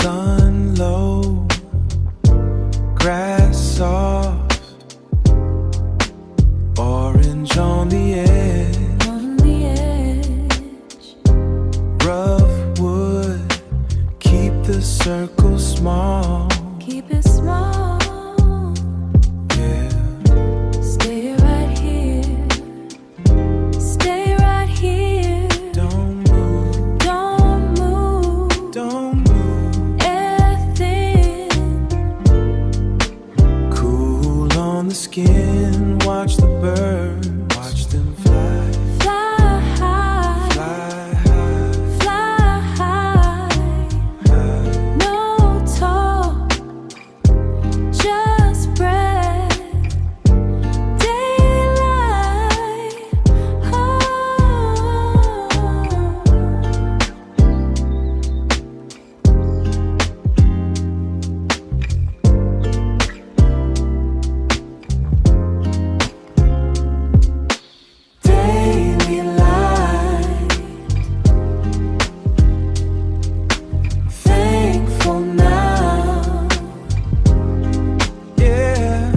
sun low, grass soft, orange on the edge, rough wood, keep the circle small, keep it small. yeah. Stay right here, stay right here. Don't move, Don't move, don't move. air thin. Cool on the skin, watch the birds, watch them fly, Fly high, fly high, fly high. high. No talk, just breath. Daylight, oh. Daily light, thankful now, Yeah,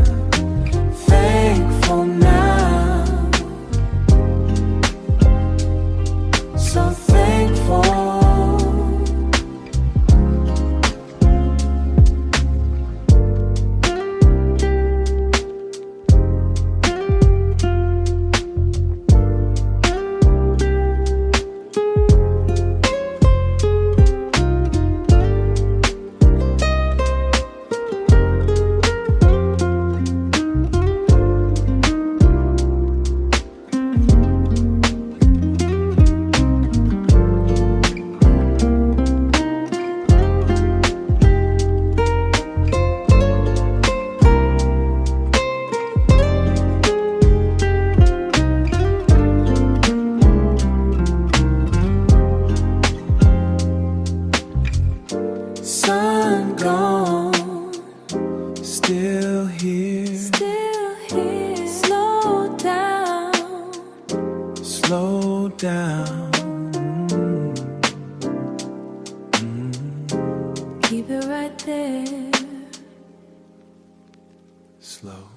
thankful now, so thankful. Sun gone, still here, still here. Slow down, slow down. keep it right there. Slow.